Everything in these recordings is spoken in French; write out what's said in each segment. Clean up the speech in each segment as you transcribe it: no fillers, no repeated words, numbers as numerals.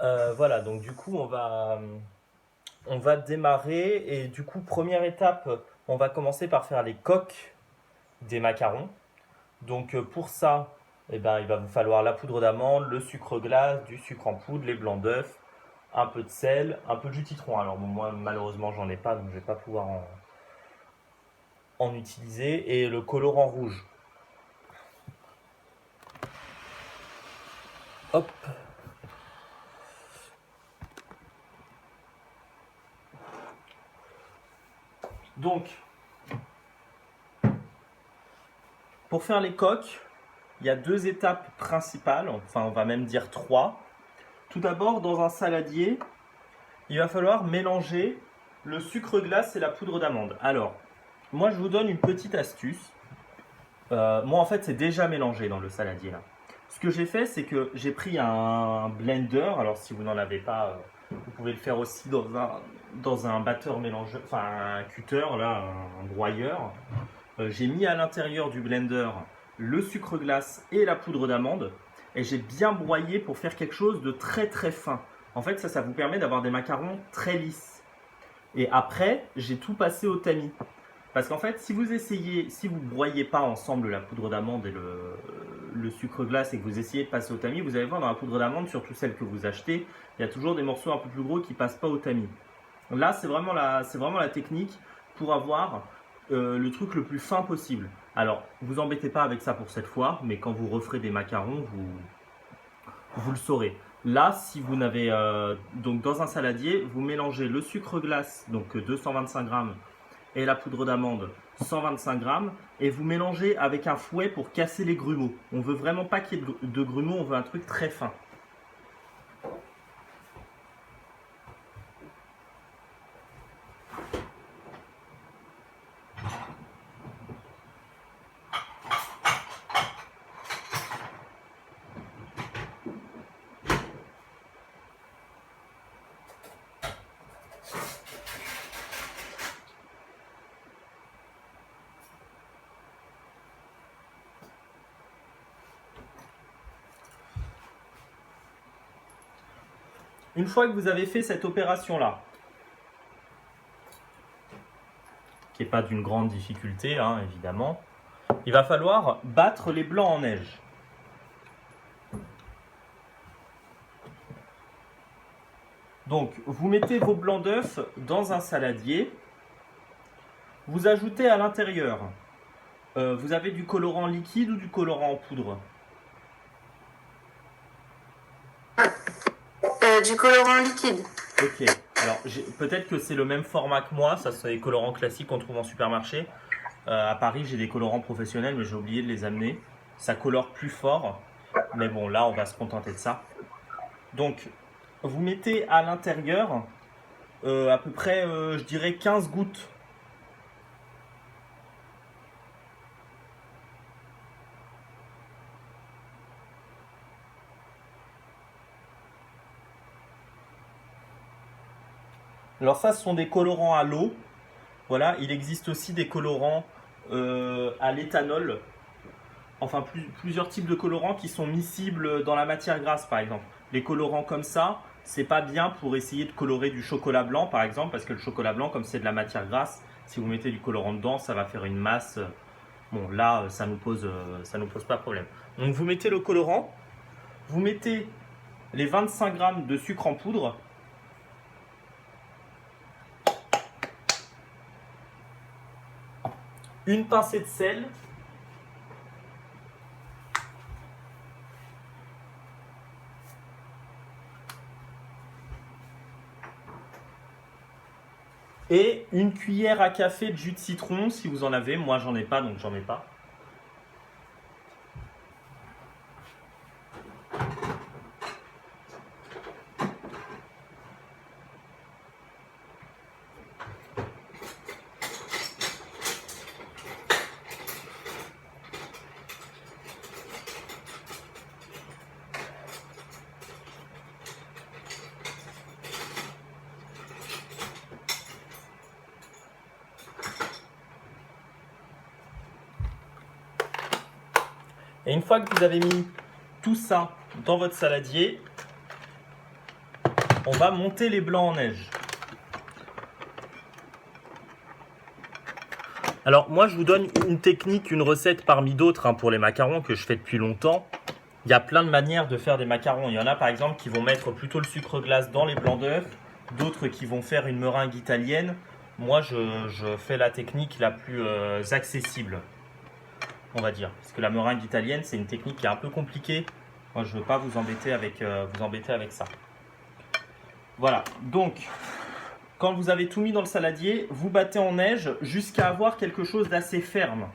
Voilà, donc du coup, on va démarrer. Et du coup, première étape, on va commencer par faire les coques des macarons. Donc pour ça, eh ben, il va vous falloir la poudre d'amande, le sucre glace, du sucre en poudre, les blancs d'œufs, un peu de sel, un peu de jus de citron. Alors bon, moi, malheureusement, j'en ai pas, donc je vais pas pouvoir en utiliser. Et le colorant rouge. Hop. Donc, pour faire les coques, il y a deux étapes principales, enfin on va même dire trois. Tout d'abord, dans un saladier, il va falloir mélanger le sucre glace et la poudre d'amande. Alors, moi je vous donne une petite astuce. Moi en fait c'est déjà mélangé dans le saladier là. Ce que j'ai fait c'est que j'ai pris un blender. Alors si vous n'en avez pas, vous pouvez le faire aussi dans un batteur mélangeur, enfin un cutter là, un broyeur. J'ai mis à l'intérieur du blender le sucre glace et la poudre d'amande et j'ai bien broyé pour faire quelque chose de très très fin. En fait, ça vous permet d'avoir des macarons très lisses. Et après, j'ai tout passé au tamis. Parce qu'en fait, si vous essayez, si vous broyez pas ensemble la poudre d'amande et le sucre glace et que vous essayez de passer au tamis, vous allez voir dans la poudre d'amande, surtout celle que vous achetez, il y a toujours des morceaux un peu plus gros qui passent pas au tamis. Là, c'est vraiment la technique pour avoir le truc le plus fin possible. Alors, vous embêtez pas avec ça pour cette fois, mais quand vous referez des macarons, vous le saurez. Là, si vous n'avez donc dans un saladier, vous mélangez le sucre glace, donc 225 grammes, et la poudre d'amande, 125 grammes, et vous mélangez avec un fouet pour casser les grumeaux. On veut vraiment pas qu'il y ait de grumeaux, on veut un truc très fin. Une fois que vous avez fait cette opération-là, qui n'est pas d'une grande difficulté, hein, évidemment, il va falloir battre les blancs en neige. Donc, vous mettez vos blancs d'œufs dans un saladier. Vous ajoutez à l'intérieur, vous avez du colorant liquide ou du colorant en poudre? Du colorant liquide. Ok, alors peut-être que c'est le même format que moi, ça c'est les colorants classiques qu'on trouve en supermarché. À Paris, j'ai des colorants professionnels, mais j'ai oublié de les amener. Ça colore plus fort, mais bon, là, on va se contenter de ça. Donc, vous mettez à l'intérieur à peu près, je dirais, 15 gouttes. Alors ça, ce sont des colorants à l'eau. Voilà, il existe aussi des colorants à l'éthanol. Enfin, plusieurs types de colorants qui sont miscibles dans la matière grasse, par exemple. Les colorants comme ça, c'est pas bien pour essayer de colorer du chocolat blanc, par exemple, parce que le chocolat blanc, comme c'est de la matière grasse, si vous mettez du colorant dedans, ça va faire une masse. Bon, là, ça nous pose pas de problème. Donc, vous mettez le colorant, vous mettez les 25 grammes de sucre en poudre, une pincée de sel, et une cuillère à café de jus de citron si vous en avez. Moi, j'en ai pas, donc j'en ai pas. Et une fois que vous avez mis tout ça dans votre saladier, on va monter les blancs en neige. Alors moi je vous donne une technique, une recette parmi d'autres hein, pour les macarons que je fais depuis longtemps. Il y a plein de manières de faire des macarons. Il y en a par exemple qui vont mettre plutôt le sucre glace dans les blancs d'œufs, d'autres qui vont faire une meringue italienne. Moi je fais la technique la plus accessible, on va dire. Parce que la meringue italienne c'est une technique qui est un peu compliquée. Moi je ne veux pas vous embêter avec ça. Voilà, donc quand vous avez tout mis dans le saladier, vous battez en neige jusqu'à avoir quelque chose d'assez ferme.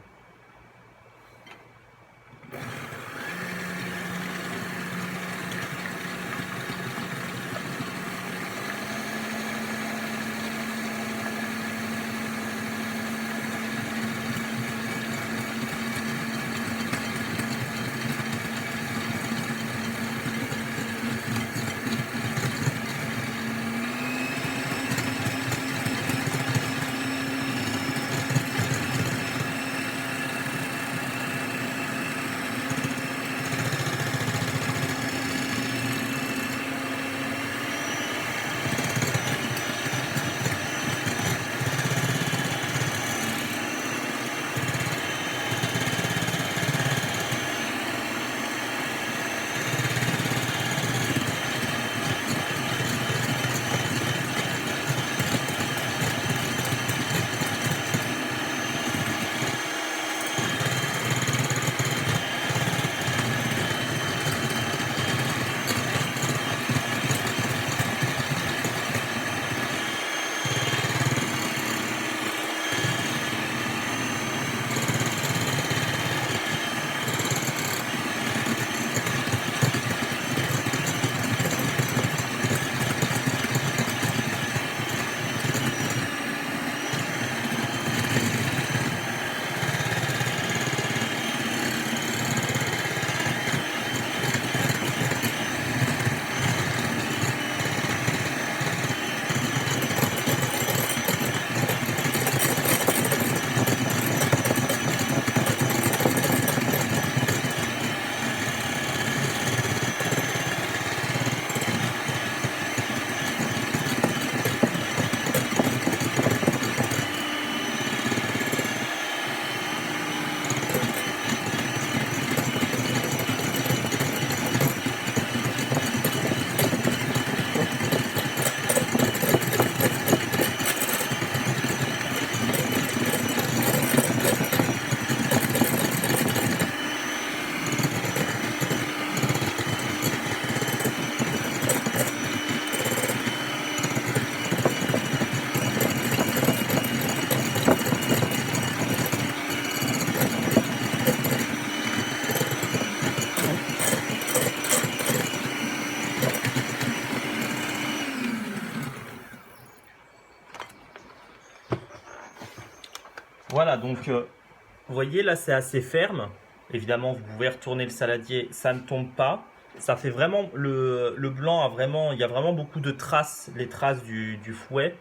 Voilà, donc vous voyez là c'est assez ferme. Évidemment vous pouvez retourner le saladier, ça ne tombe pas. Ça fait vraiment, le blanc a vraiment, il y a vraiment beaucoup de traces, les traces du fouet.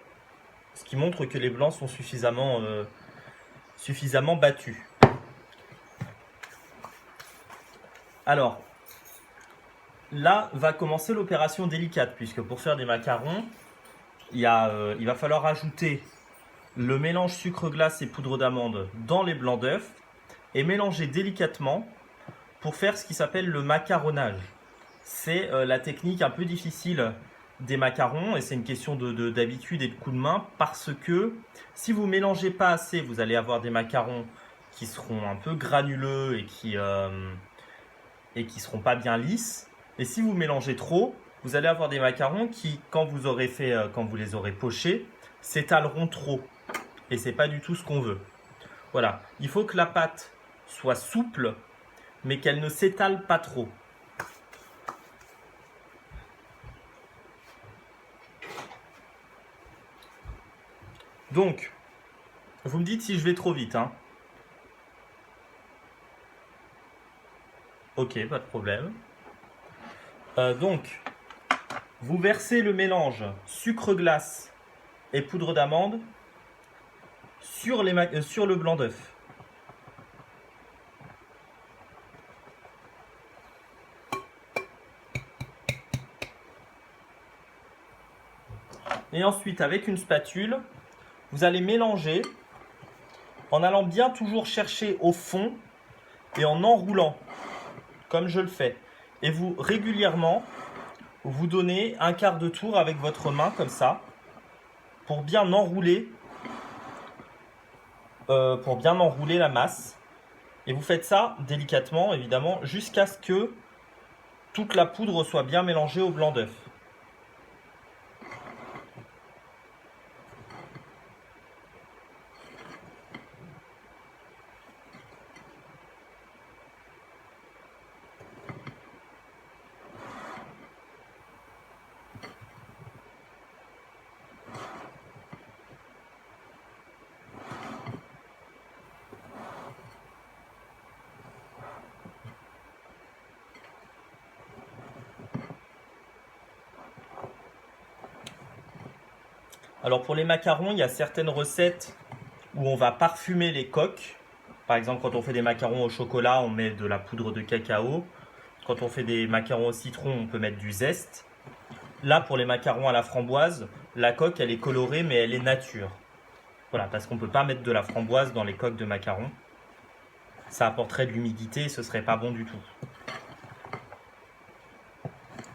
Ce qui montre que les blancs sont suffisamment battus. Alors, là va commencer l'opération délicate, puisque pour faire des macarons, il va falloir ajouter le mélange sucre glace et poudre d'amande dans les blancs d'œufs et mélanger délicatement pour faire ce qui s'appelle le macaronnage. C'est la technique un peu difficile des macarons et c'est une question d'habitude et de coup de main parce que si vous mélangez pas assez, vous allez avoir des macarons qui seront un peu granuleux et qui seront pas bien lisses. Et si vous mélangez trop, vous allez avoir des macarons qui, quand vous les aurez pochés, s'étaleront trop. Et c'est pas du tout ce qu'on veut. Voilà, il faut que la pâte soit souple, mais qu'elle ne s'étale pas trop. Donc, vous me dites si je vais trop vite, hein. Ok, pas de problème. Donc, vous versez le mélange sucre glace et poudre d'amande sur le blanc d'œuf. Et ensuite, avec une spatule, vous allez mélanger en allant bien toujours chercher au fond et en enroulant, comme je le fais. Et vous, régulièrement, vous donnez un quart de tour avec votre main, comme ça, pour bien enrouler la masse. Et vous faites ça délicatement, évidemment, jusqu'à ce que toute la poudre soit bien mélangée au blanc d'œuf. Alors pour les macarons, il y a certaines recettes où on va parfumer les coques. Par exemple, quand on fait des macarons au chocolat, on met de la poudre de cacao. Quand on fait des macarons au citron, on peut mettre du zeste. Là, pour les macarons à la framboise, la coque, elle est colorée, mais elle est nature. Voilà, parce qu'on ne peut pas mettre de la framboise dans les coques de macarons. Ça apporterait de l'humidité et ce serait pas bon du tout.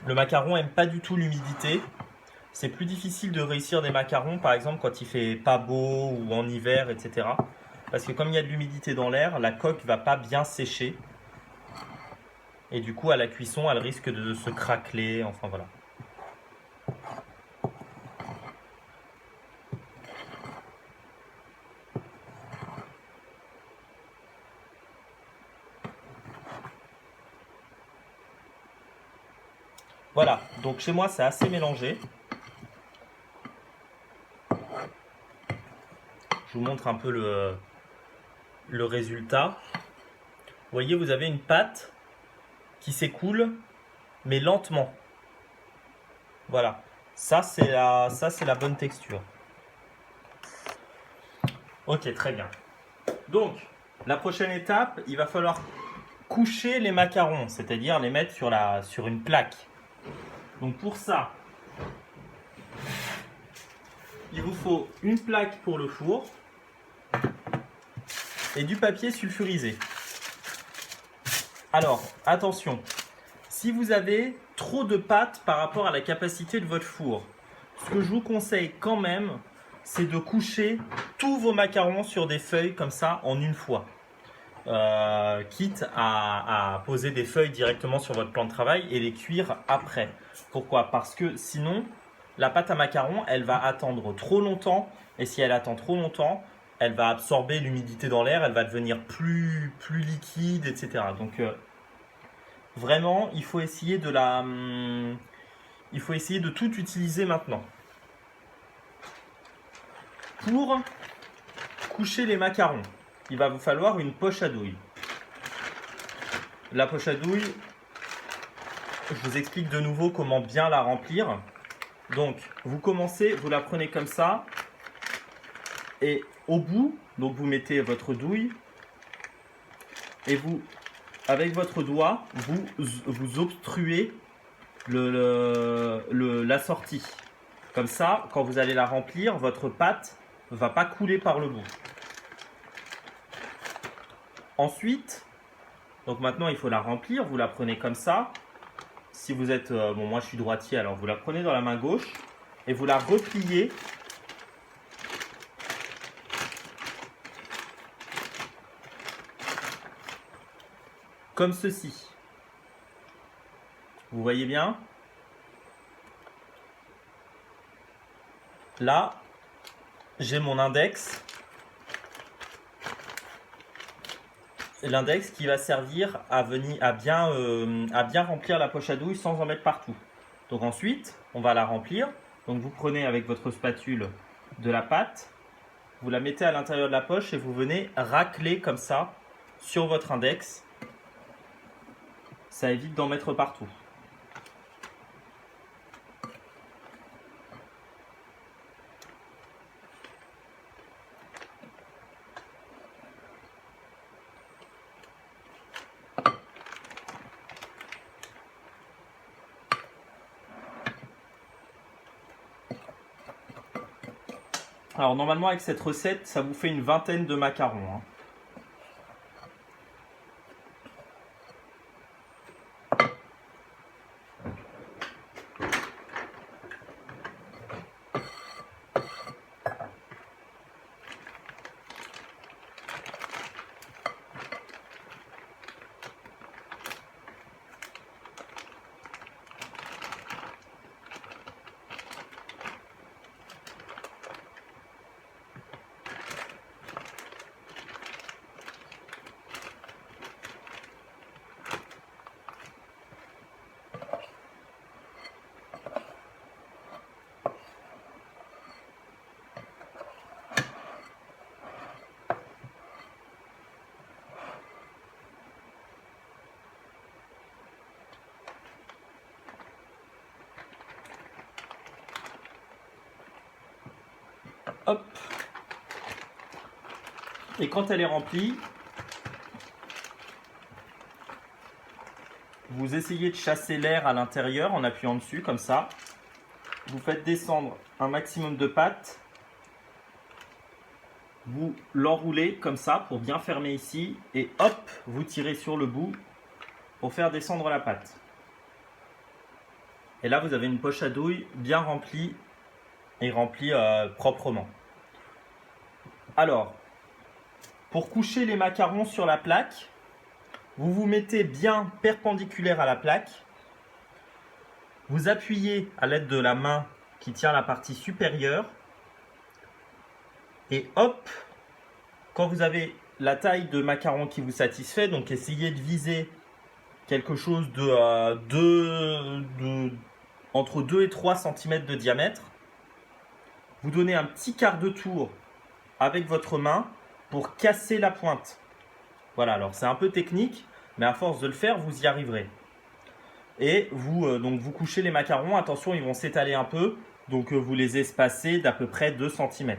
Le macaron aime pas du tout l'humidité. C'est plus difficile de réussir des macarons, par exemple, quand il fait pas beau ou en hiver, etc. Parce que comme il y a de l'humidité dans l'air, la coque va pas bien sécher. Et du coup, à la cuisson, elle risque de se craqueler. Enfin, voilà. Voilà. Donc, chez moi, c'est assez mélangé. Je vous montre un peu le résultat. Vous voyez, vous avez une pâte qui s'écoule, mais lentement. Voilà. Ça, c'est la bonne texture. Ok, très bien. Donc, la prochaine étape, il va falloir coucher les macarons, c'est-à-dire les mettre sur une plaque. Donc pour ça, il vous faut une plaque pour le four et du papier sulfurisé. Alors, attention, si vous avez trop de pâte par rapport à la capacité de votre four, ce que je vous conseille quand même, c'est de coucher tous vos macarons sur des feuilles comme ça en une fois. Quitte à poser des feuilles directement sur votre plan de travail et les cuire après. Pourquoi? Parce que sinon, la pâte à macarons, elle va attendre trop longtemps, et si elle attend trop longtemps, elle va absorber l'humidité dans l'air, elle va devenir plus liquide, etc. Donc vraiment, il faut essayer de tout utiliser maintenant. Pour coucher les macarons, il va vous falloir une poche à douille. La poche à douille, je vous explique de nouveau comment bien la remplir. Donc, vous la prenez comme ça, et au bout, donc vous mettez votre douille, et vous, avec votre doigt, vous obstruez la sortie. Comme ça, quand vous allez la remplir, votre pâte ne va pas couler par le bout. Ensuite, donc maintenant il faut la remplir, vous la prenez comme ça. Si vous êtes, moi je suis droitier, alors vous la prenez dans la main gauche et vous la repliez comme ceci. Vous voyez bien? Là, j'ai mon index. L'index qui va servir à bien remplir la poche à douille sans en mettre partout. Donc ensuite, on va la remplir. Donc vous prenez avec votre spatule de la pâte, vous la mettez à l'intérieur de la poche et vous venez racler comme ça sur votre index. Ça évite d'en mettre partout. Alors normalement avec cette recette, ça vous fait une vingtaine de macarons, hein. Hop. Et quand elle est remplie, vous essayez de chasser l'air à l'intérieur en appuyant dessus, comme ça. Vous faites descendre un maximum de pâte. Vous l'enroulez comme ça pour bien fermer ici. Et hop, vous tirez sur le bout pour faire descendre la pâte. Et là, vous avez une poche à douille bien remplie et remplie proprement. Alors, pour coucher les macarons sur la plaque, vous vous mettez bien perpendiculaire à la plaque. Vous appuyez à l'aide de la main qui tient la partie supérieure. Et hop, quand vous avez la taille de macaron qui vous satisfait, donc essayez de viser quelque chose entre 2 et 3 cm de diamètre. Vous donnez un petit quart de tour avec votre main pour casser la pointe. Voilà, alors c'est un peu technique, mais à force de le faire, vous y arriverez. Et vous couchez les macarons, attention, ils vont s'étaler un peu, donc vous les espacez d'à peu près 2 cm.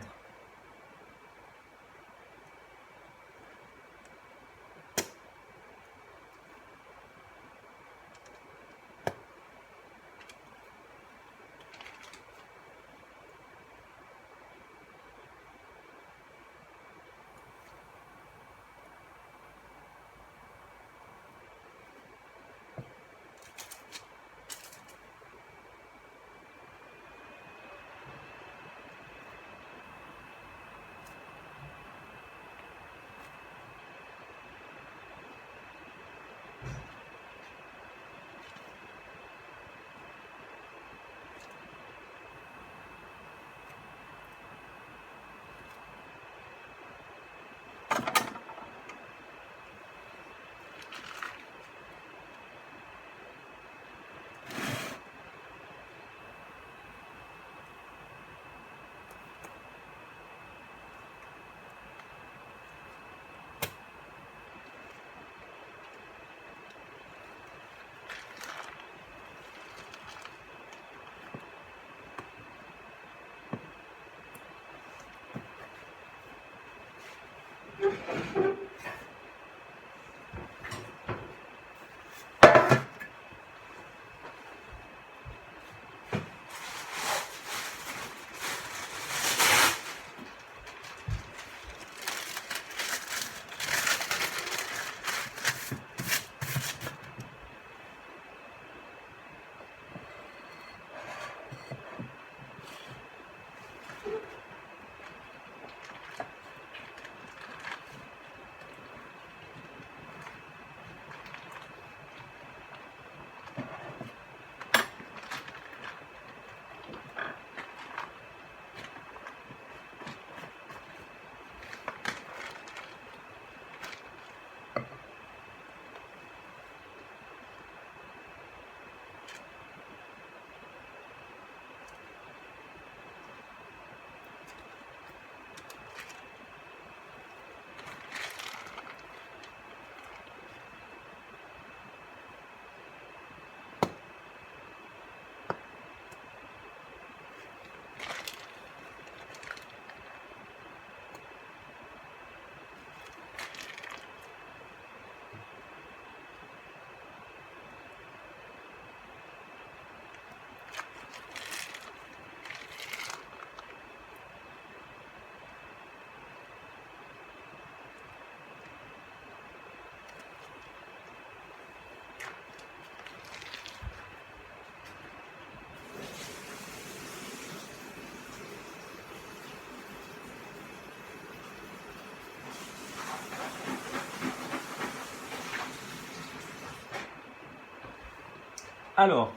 Alors,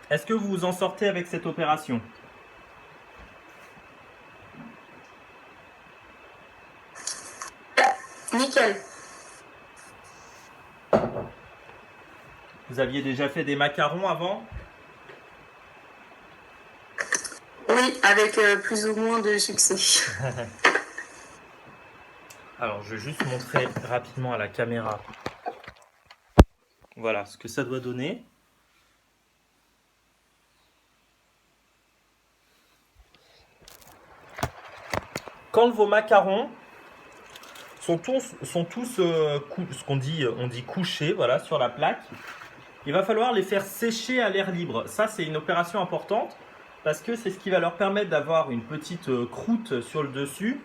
est-ce que vous vous en sortez avec cette opération? Nickel. Vous aviez déjà fait des macarons avant? Oui, avec plus ou moins de succès. Alors, je vais juste montrer rapidement à la caméra. Voilà ce que ça doit donner. Quand vos macarons sont tous ce qu'on dit, on dit couchés, voilà, sur la plaque, il va falloir les faire sécher à l'air libre. Ça, c'est une opération importante parce que c'est ce qui va leur permettre d'avoir une petite croûte sur le dessus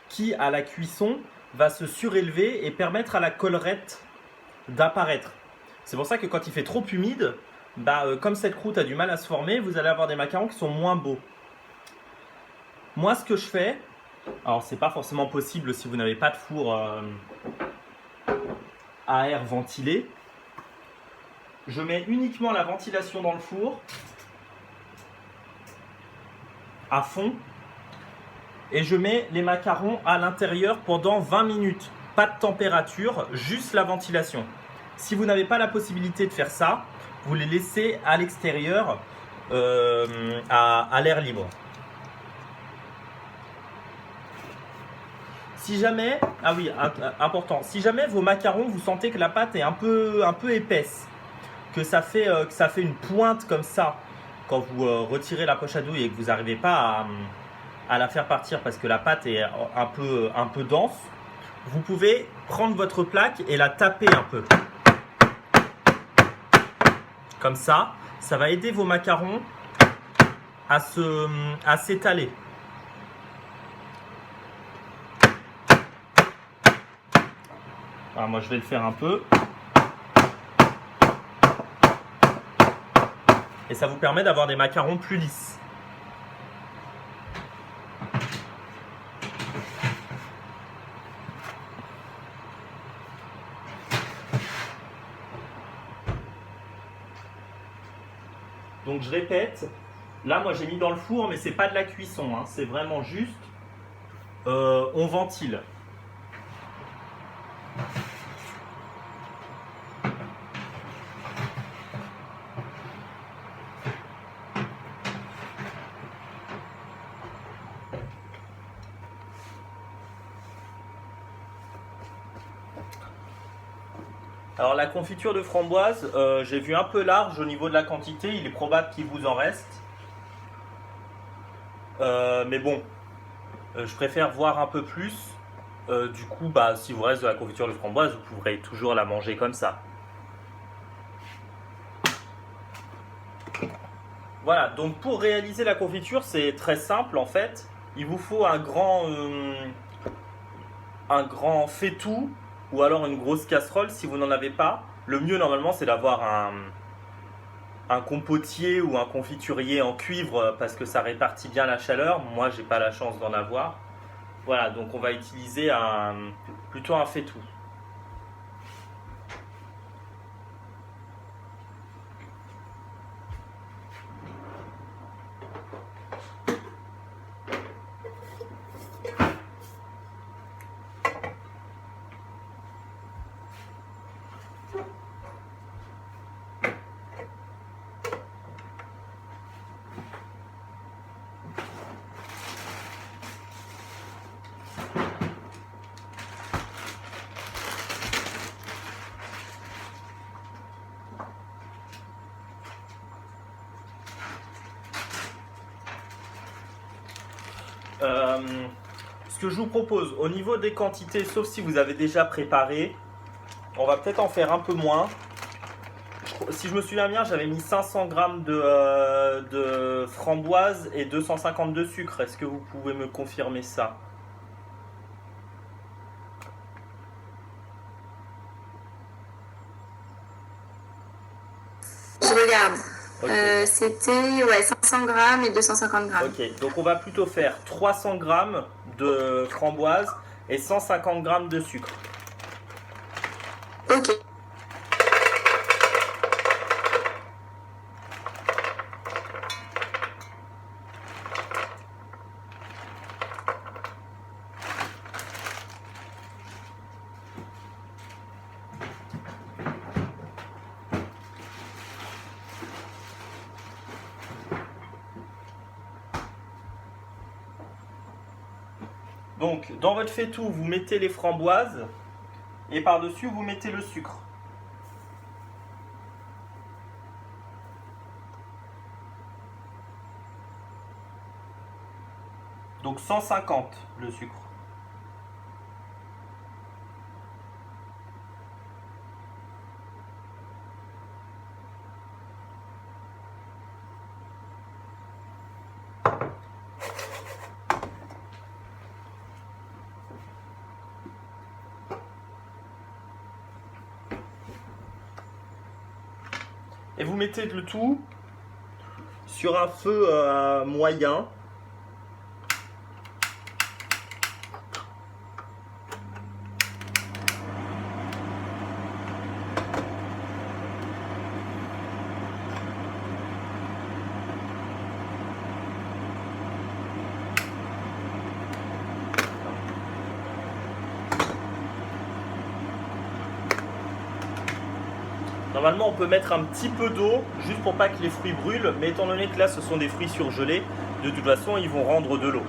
qui, à la cuisson, va se surélever et permettre à la collerette d'apparaître. C'est pour ça que quand il fait trop humide, comme cette croûte a du mal à se former, vous allez avoir des macarons qui sont moins beaux. Moi, ce que je fais, alors c'est pas forcément possible si vous n'avez pas de four à air ventilé, je mets uniquement la ventilation dans le four à fond et je mets les macarons à l'intérieur pendant 20 minutes. Pas de température, juste la ventilation. Si vous n'avez pas la possibilité de faire ça, vous les laissez à l'extérieur à l'air libre. Si jamais, ah oui, important, si jamais vos macarons, vous sentez que la pâte est un peu épaisse, que ça fait une pointe comme ça, quand vous retirez la poche à douille et que vous n'arrivez pas à la faire partir parce que la pâte est un peu dense, vous pouvez prendre votre plaque et la taper un peu. Comme ça va aider vos macarons à s'étaler. Alors moi je vais le faire un peu. Et ça vous permet d'avoir des macarons plus lisses. Donc je répète, là moi j'ai mis dans le four mais c'est pas de la cuisson, hein, c'est vraiment juste on ventile. Alors la confiture de framboise, j'ai vu un peu large au niveau de la quantité, il est probable qu'il vous en reste. Mais bon, je préfère voir un peu plus. Du coup, si vous reste de la confiture de framboise, vous pourrez toujours la manger comme ça. Voilà, donc pour réaliser la confiture, c'est très simple en fait. Il vous faut un grand faitout ou alors une grosse casserole si vous n'en avez pas. Le mieux normalement c'est d'avoir un compotier ou un confiturier en cuivre parce que ça répartit bien la chaleur. Moi j'ai pas la chance d'en avoir. Voilà, donc on va utiliser plutôt un faitout. Ce que je vous propose au niveau des quantités, sauf si vous avez déjà préparé, on va peut-être en faire un peu moins. Si je me souviens bien, j'avais mis 500 g de framboise et 250 de sucre. Est-ce que vous pouvez me confirmer ça? Je regarde. Okay. C'était 500 g et 250 g. Ok, donc on va plutôt faire 300 g de framboise et 150 g de sucre. Ok. Donc, dans votre faitout, vous mettez les framboises et par-dessus, vous mettez le sucre. Donc 150 le sucre. Et vous mettez le tout sur un feu moyen. Normalement, on peut mettre un petit peu d'eau, juste pour pas que les fruits brûlent, mais étant donné que là, ce sont des fruits surgelés, de toute façon, ils vont rendre de l'eau.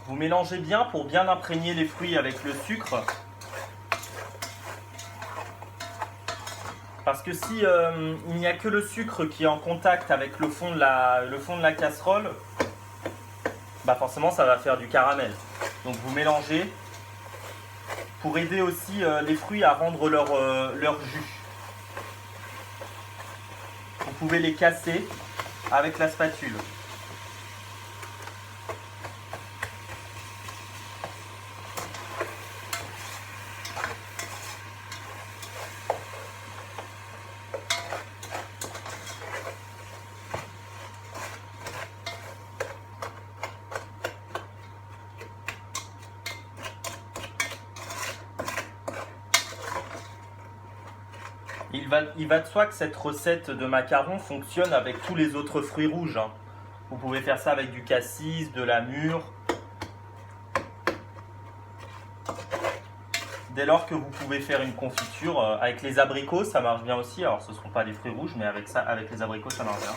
Vous mélangez bien pour bien imprégner les fruits avec le sucre. Parce que si il n'y a que le sucre qui est en contact avec le fond de la casserole, bah forcément ça va faire du caramel. Donc vous mélangez pour aider aussi les fruits à rendre leur jus. Vous pouvez les casser avec la spatule. Il va de soi que cette recette de macarons fonctionne avec tous les autres fruits rouges. Vous pouvez faire ça avec du cassis, de la mûre. Dès lors que vous pouvez faire une confiture, avec les abricots, ça marche bien aussi. Alors ce ne seront pas des fruits rouges, mais avec les abricots, ça marche bien.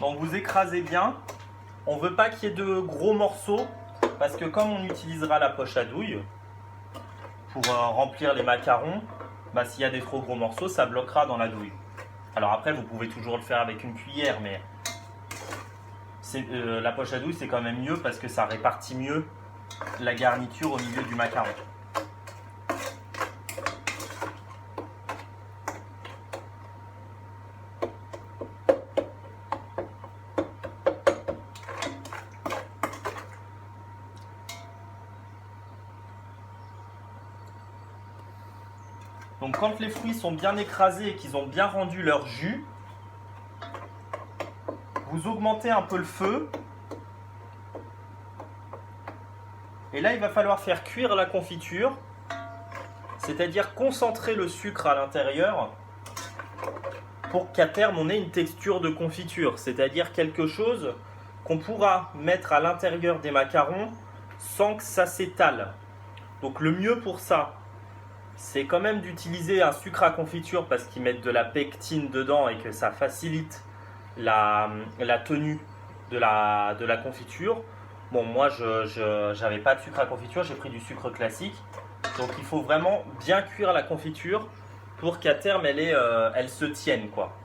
Donc vous écrasez bien. On ne veut pas qu'il y ait de gros morceaux parce que comme on utilisera la poche à douille pour remplir les macarons, bah, s'il y a des trop gros morceaux, ça bloquera dans la douille. Alors après, vous pouvez toujours le faire avec une cuillère, mais la poche à douille, c'est quand même mieux parce que ça répartit mieux la garniture au milieu du macaron. Donc quand les fruits sont bien écrasés et qu'ils ont bien rendu leur jus, vous augmentez un peu le feu. Et là, il va falloir faire cuire la confiture, c'est-à-dire concentrer le sucre à l'intérieur pour qu'à terme, on ait une texture de confiture, c'est-à-dire quelque chose qu'on pourra mettre à l'intérieur des macarons sans que ça s'étale. Donc le mieux pour ça, c'est quand même d'utiliser un sucre à confiture parce qu'ils mettent de la pectine dedans et que ça facilite la tenue de la confiture. Bon, moi, je n'avais pas de sucre à confiture, j'ai pris du sucre classique. Donc il faut vraiment bien cuire la confiture pour qu'à terme, elle se tienne, quoi.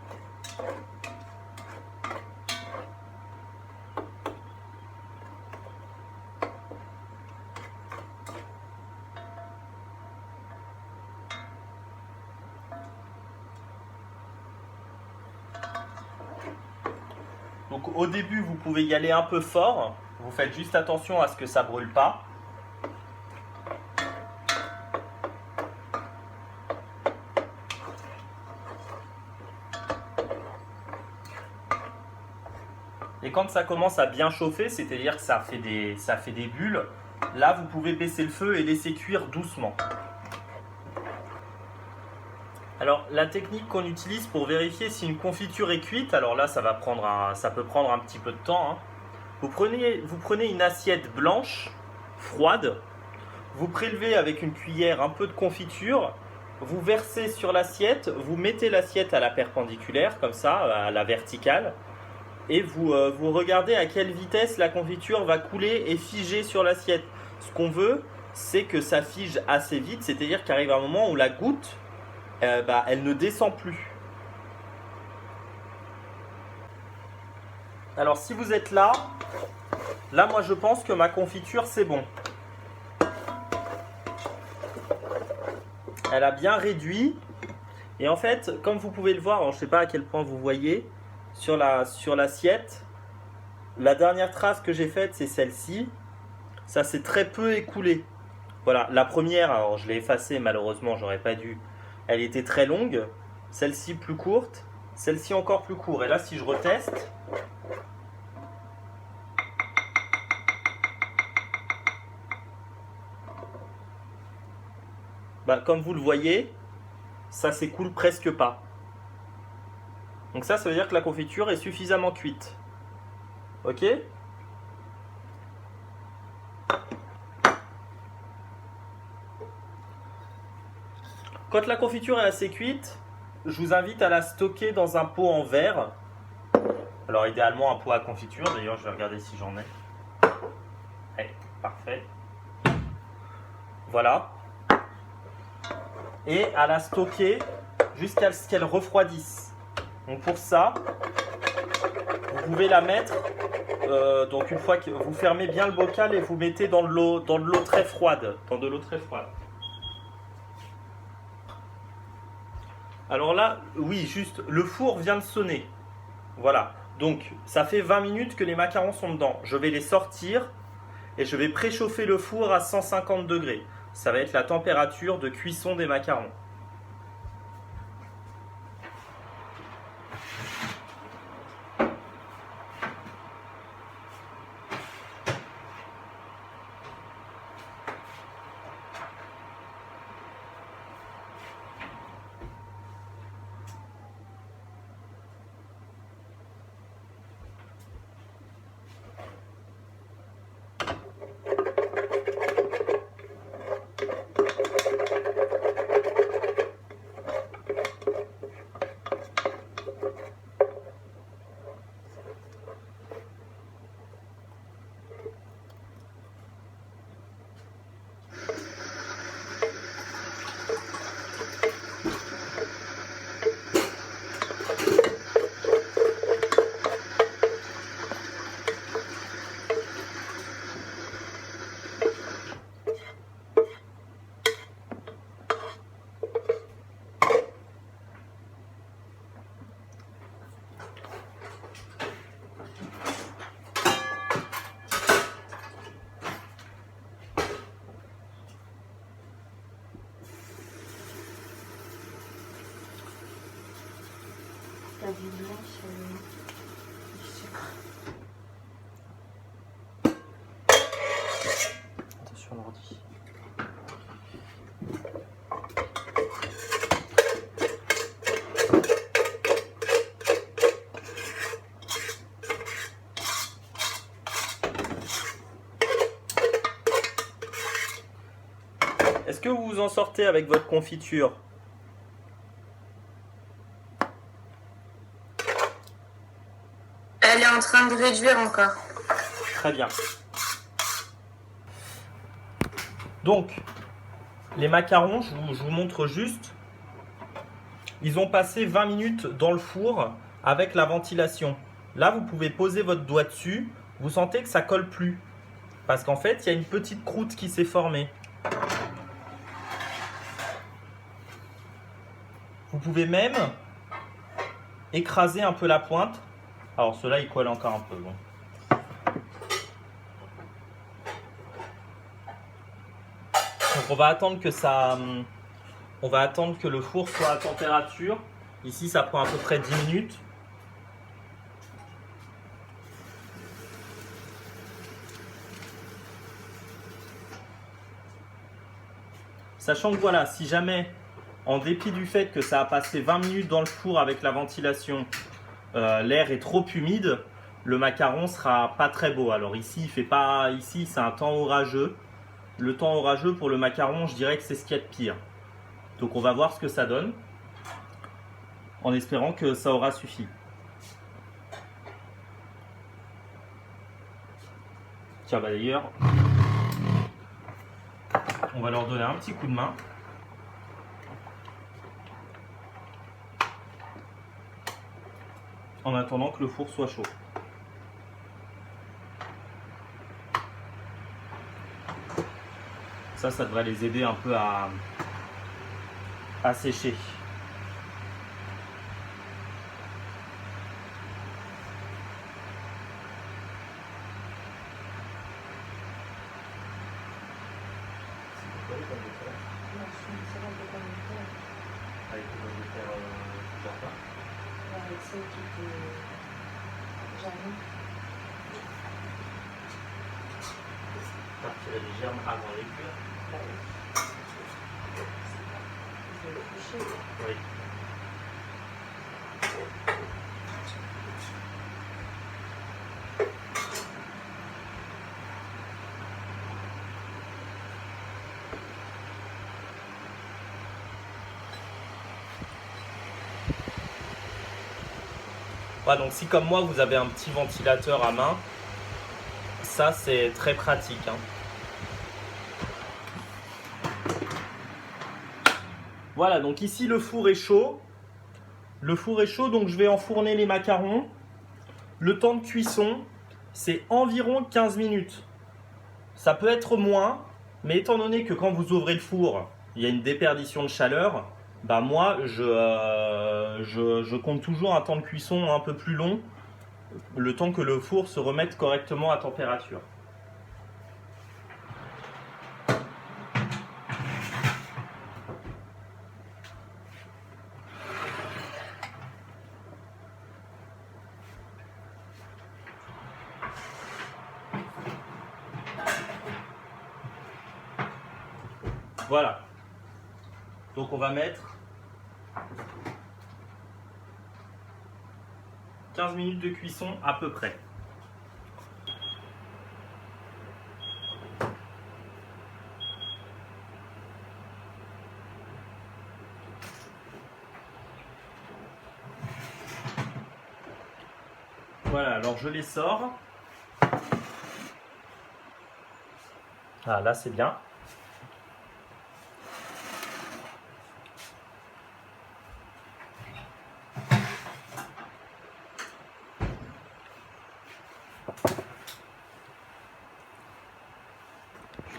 Donc au début, vous pouvez y aller un peu fort. Vous faites juste attention à ce que ça ne brûle pas. Et quand ça commence à bien chauffer, c'est-à-dire que ça fait des bulles, là vous pouvez baisser le feu et laisser cuire doucement. Alors la technique qu'on utilise pour vérifier si une confiture est cuite, alors là ça peut prendre un petit peu de temps, hein. Vous prenez une assiette blanche, froide, vous prélevez avec une cuillère un peu de confiture, vous versez sur l'assiette, vous mettez l'assiette à la perpendiculaire, comme ça, à la verticale, et vous regardez à quelle vitesse la confiture va couler et figer sur l'assiette. Ce qu'on veut, c'est que ça fige assez vite, c'est-à-dire qu'arrive un moment où la goutte, elle ne descend plus. Alors si vous êtes là moi je pense que ma confiture c'est bon. Elle a bien réduit. Et en fait, comme vous pouvez le voir, alors je ne sais pas à quel point vous voyez, sur l'assiette, la dernière trace que j'ai faite, c'est celle-ci. Ça s'est très peu écoulé. Voilà, la première, alors je l'ai effacée, malheureusement, j'aurais pas dû. Elle était très longue. Celle-ci plus courte. Celle-ci encore plus courte. Et là, si je reteste, comme vous le voyez, ça s'écoule presque pas. Donc ça veut dire que la confiture est suffisamment cuite. Ok ? Quand la confiture est assez cuite, je vous invite à la stocker dans un pot en verre. Alors idéalement un pot à confiture, d'ailleurs je vais regarder si j'en ai. Ouais, parfait. Voilà. Et à la stocker jusqu'à ce qu'elle refroidisse. Donc pour ça, vous pouvez la mettre, donc une fois que vous fermez bien le bocal et vous mettez dans de l'eau très froide. Dans de l'eau très froide. Alors là, oui, juste, le four vient de sonner. Voilà. Donc ça fait 20 minutes que les macarons sont dedans. Je vais les sortir et je vais préchauffer le four à 150 degrés. Ça va être la température de cuisson des macarons. La vie blanche, je sais pas. Attention l'ordi. Est-ce que vous vous en sortez avec votre confiture ? Elle est en train de réduire encore. Très bien. Donc, les macarons, je vous montre juste. Ils ont passé 20 minutes dans le four avec la ventilation. Là, vous pouvez poser votre doigt dessus. Vous sentez que ça colle plus. Parce qu'en fait, il y a une petite croûte qui s'est formée. Vous pouvez même écraser un peu la pointe Alors ceux-là, ils collent encore un peu. Bon. Donc on va attendre que on va attendre que le four soit à température. Ici, ça prend à peu près 10 minutes. Sachant que voilà, si jamais, en dépit du fait que ça a passé 20 minutes dans le four avec la ventilation, l'air est trop humide, le macaron sera pas très beau. Alors ici, il fait pas, ici c'est un temps orageux. Le temps orageux pour le macaron, je dirais que c'est ce qu'il y a de pire. Donc on va voir ce que ça donne, en espérant que ça aura suffi. Tiens, bah d'ailleurs, on va leur donner un petit coup de main. En attendant que le four soit chaud. Ça devrait les aider un peu à sécher. Avec les pommes de terre jardin. Avec celle qui était jardin. Faire tirer les germes avant les cuire. Bah oui. Je vais le coucher. Oui. Voilà, donc si comme moi vous avez un petit ventilateur à main, ça c'est très pratique. Hein. Voilà, donc ici le four est chaud. Le four est chaud, donc je vais enfourner les macarons. Le temps de cuisson, c'est environ 15 minutes. Ça peut être moins, mais étant donné que quand vous ouvrez le four, il y a une déperdition de chaleur, bah moi je compte toujours un temps de cuisson un peu plus long, le temps que le four se remette correctement à température. Voilà. Donc on va mettre 15 minutes de cuisson à peu près. Voilà, alors je les sors. Ah, là c'est bien.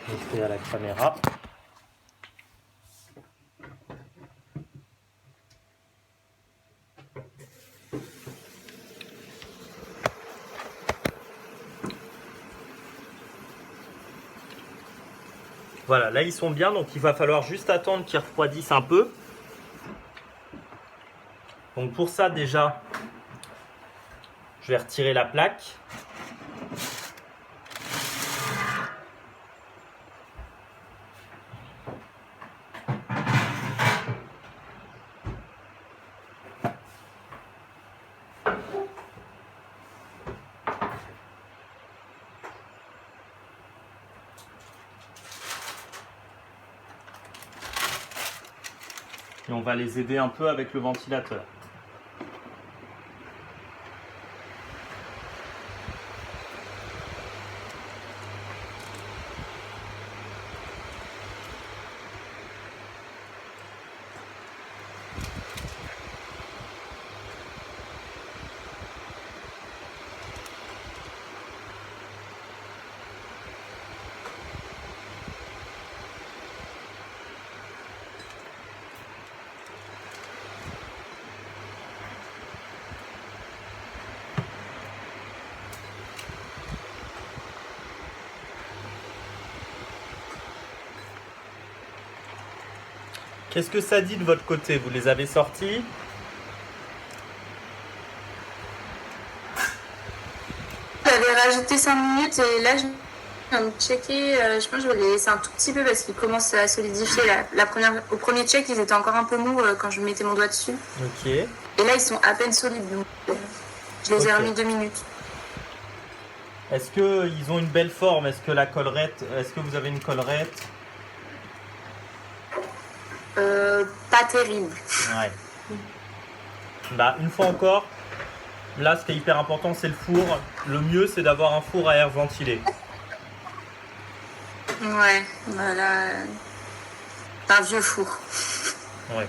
Je vais montrer à la caméra. Voilà, là ils sont bien, donc il va falloir juste attendre qu'ils refroidissent un peu. Donc pour ça déjà, je vais retirer la plaque. Et on va les aider un peu avec le ventilateur. Qu'est-ce que ça dit de votre côté? Vous les avez sortis? J'avais rajouté 5 minutes et là, je viens de checker. Je pense que je vais les laisser un tout petit peu parce qu'ils commencent à solidifier. Au premier check, ils étaient encore un peu mous quand je mettais mon doigt dessus. Ok. Et là, ils sont à peine solides. Donc, je les ai remis 2 minutes. Est-ce qu'ils ont une belle forme? Est-ce que la collerette, est-ce que vous avez une collerette? Pas terrible. Ouais. Bah, une fois encore, là, ce qui est hyper important, c'est le four. Le mieux, c'est d'avoir un four à air ventilé. Ouais, voilà. Un vieux four. Ouais.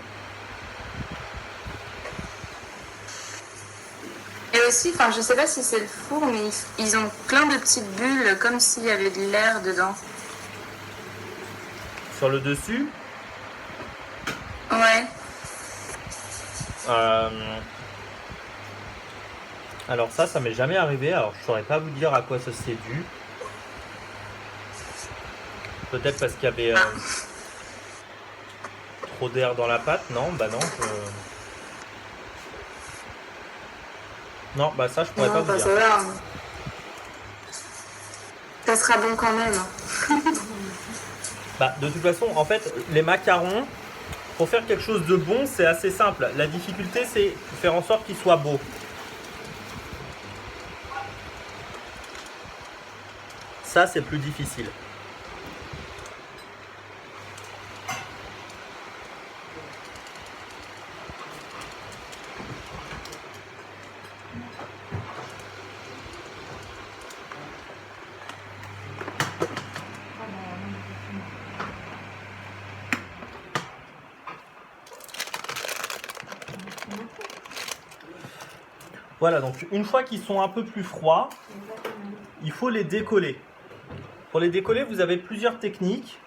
Et aussi, enfin, je sais pas si c'est le four, mais ils ont plein de petites bulles, comme s'il y avait de l'air dedans. Sur le dessus, Ouais. alors ça m'est jamais arrivé. Alors je saurais pas vous dire à quoi ça s'est dû. Peut-être parce qu'il y avait trop d'air dans la pâte. Non, bah non. Non, bah ça je pourrais pas vous dire. Ça va. Ça sera bon quand même. Bah, de toute façon, en fait, les macarons, pour faire quelque chose de bon, c'est assez simple. La difficulté, c'est faire en sorte qu'ils soient beaux. Ça, c'est plus difficile. Voilà, donc une fois qu'ils sont un peu plus froids, il faut les décoller. Pour les décoller, vous avez plusieurs techniques.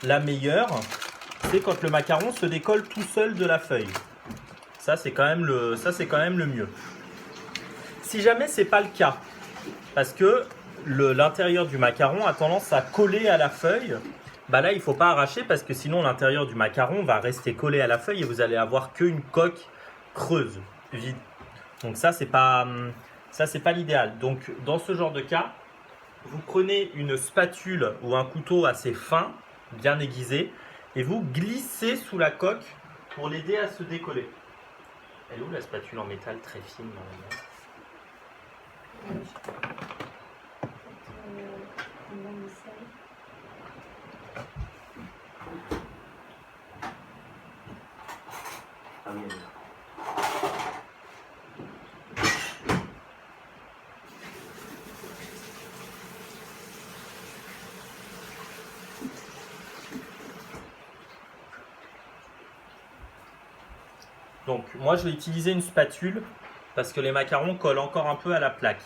La meilleure, c'est quand le macaron se décolle tout seul de la feuille. Ça, c'est quand même le mieux. Si jamais c'est pas le cas, parce que l'intérieur du macaron a tendance à coller à la feuille, bah là, il ne faut pas arracher parce que sinon l'intérieur du macaron va rester collé à la feuille et vous allez avoir qu'une coque creuse, vide. Donc ça, c'est pas l'idéal. Donc dans ce genre de cas, vous prenez une spatule ou un couteau assez fin, bien aiguisé, et vous glissez sous la coque pour l'aider à se décoller. Elle est où la spatule en métal très fine normalement? Ah oui, elle est là. Donc moi je vais utiliser une spatule parce que les macarons collent encore un peu à la plaque.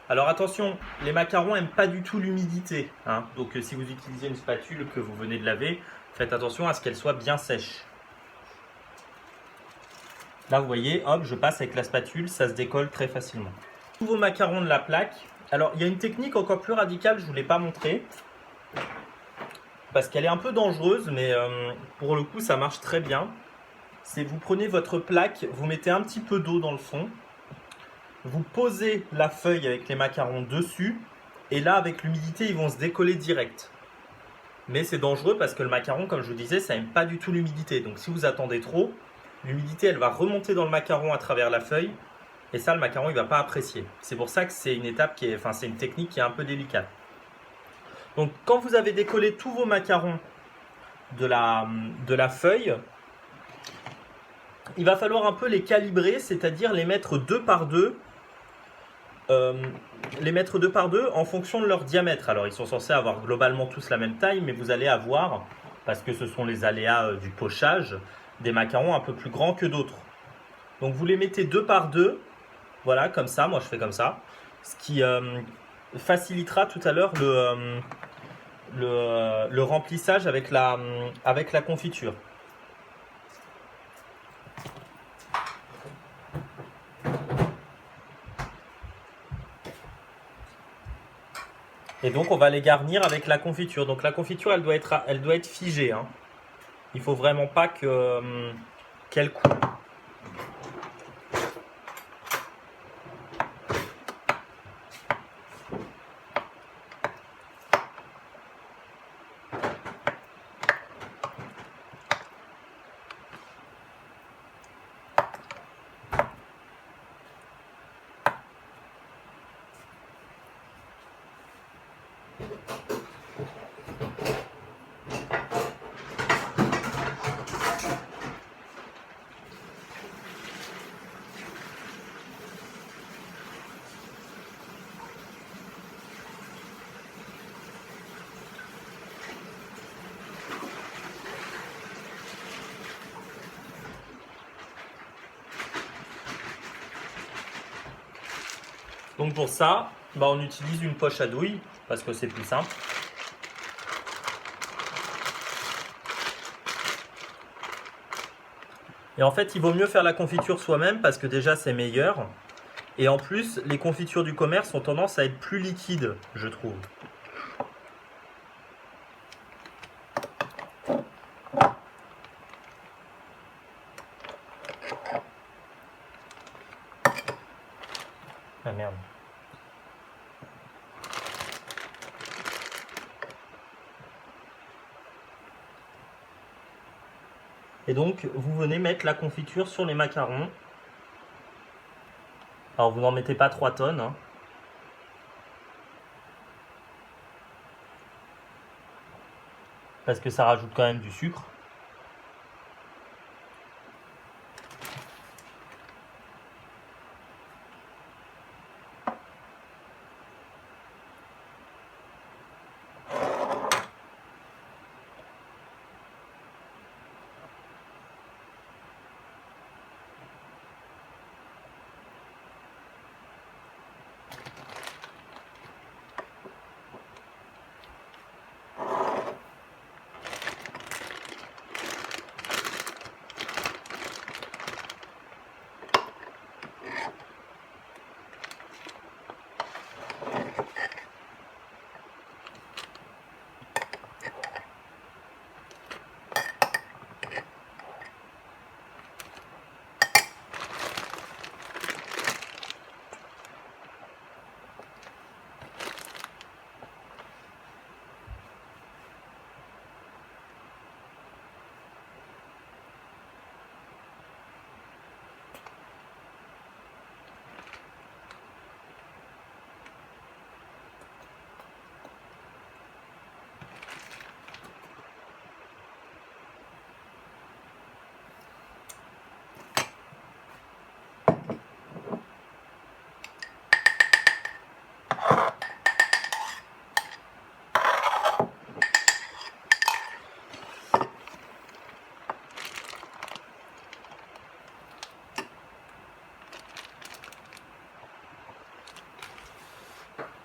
Alors attention, les macarons n'aiment pas du tout l'humidité, hein. Donc si vous utilisez une spatule que vous venez de laver, faites attention à ce qu'elle soit bien sèche. Là vous voyez, hop, je passe avec la spatule, ça se décolle très facilement. Tous vos macarons de la plaque. Alors il y a une technique encore plus radicale, je ne vous l'ai pas montrée. Parce qu'elle est un peu dangereuse, mais pour le coup ça marche très bien. C'est vous prenez votre plaque, vous mettez un petit peu d'eau dans le fond. Vous posez la feuille avec les macarons dessus. Et là avec l'humidité ils vont se décoller direct. Mais c'est dangereux parce que le macaron, comme je vous disais, ça n'aime pas du tout l'humidité. Donc si vous attendez trop, l'humidité elle va remonter dans le macaron à travers la feuille. Et ça le macaron il ne va pas apprécier. C'est pour ça que c'est une étape c'est une technique qui est un peu délicate. Donc quand vous avez décollé tous vos macarons de la feuille, il va falloir un peu les calibrer, c'est-à-dire les mettre deux par deux. En fonction de leur diamètre. Alors ils sont censés avoir globalement tous la même taille, mais vous allez avoir, parce que ce sont les aléas du pochage, des macarons un peu plus grands que d'autres. Donc vous les mettez deux par deux, voilà, comme ça, moi je fais comme ça, ce qui facilitera tout à l'heure le remplissage avec la confiture. Et donc on va les garnir avec la confiture. Donc la confiture elle doit être figée, hein. Il faut vraiment pas qu'elle coule. Donc pour ça, on utilise une poche à douille parce que c'est plus simple. Et en fait, il vaut mieux faire la confiture soi-même parce que déjà c'est meilleur. Et en plus, les confitures du commerce ont tendance à être plus liquides, je trouve. Ah merde. Et donc, vous venez mettre la confiture sur les macarons. Alors, vous n'en mettez pas 3 tonnes. Hein. Parce que ça rajoute quand même du sucre.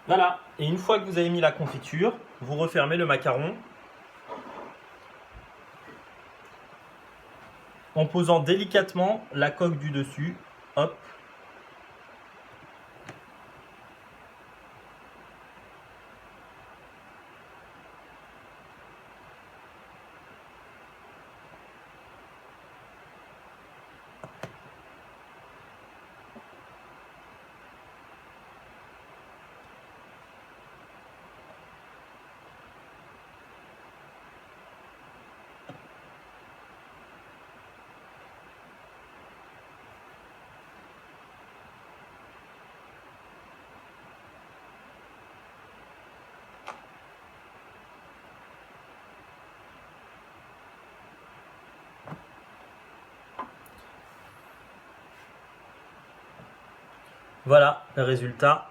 Voilà, et une fois que vous avez mis la confiture, vous refermez le macaron en posant délicatement la coque du dessus. Hop. Voilà le résultat.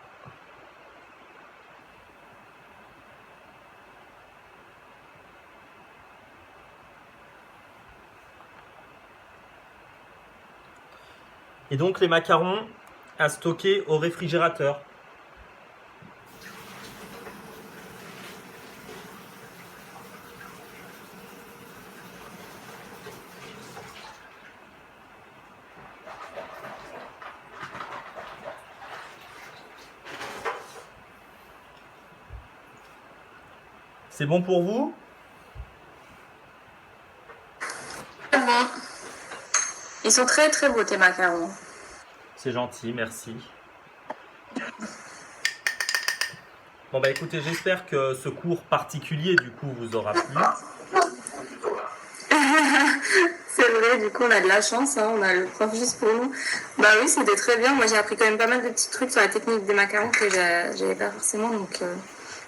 Et donc les macarons à stocker au réfrigérateur. C'est bon pour vous? Ils sont très très beaux tes macarons. C'est gentil, merci. Bon bah écoutez, j'espère que ce cours particulier du coup vous aura plu. C'est vrai, du coup on a de la chance, hein, on a le prof juste pour nous. Bah oui, c'était très bien. Moi j'ai appris quand même pas mal de petits trucs sur la technique des macarons que j'avais pas forcément.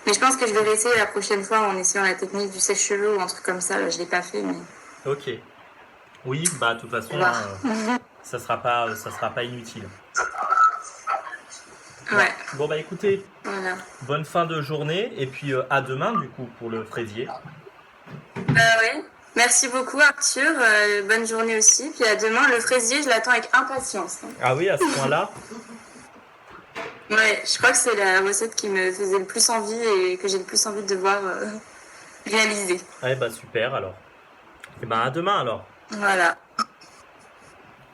Mais je pense que je vais réessayer la prochaine fois en essayant la technique du sèche-cheveux ou un truc comme ça. Là, je l'ai pas fait, mais Ok. Oui, bah de toute façon, on va voir. ça sera pas inutile. Ouais, Bon bah écoutez, voilà. bonne fin de journée et puis à demain du coup pour le fraisier. Bah ouais. Merci beaucoup Arthur, bonne journée aussi. Puis à demain, le fraisier, je l'attends avec impatience, hein. Ah oui, à ce point-là. Ouais, je crois que c'est la recette qui me faisait le plus envie et que j'ai le plus envie de voir réaliser. Ah bah super alors. Et bah à demain alors. Voilà.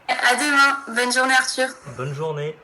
À demain, bonne journée Arthur. Bonne journée.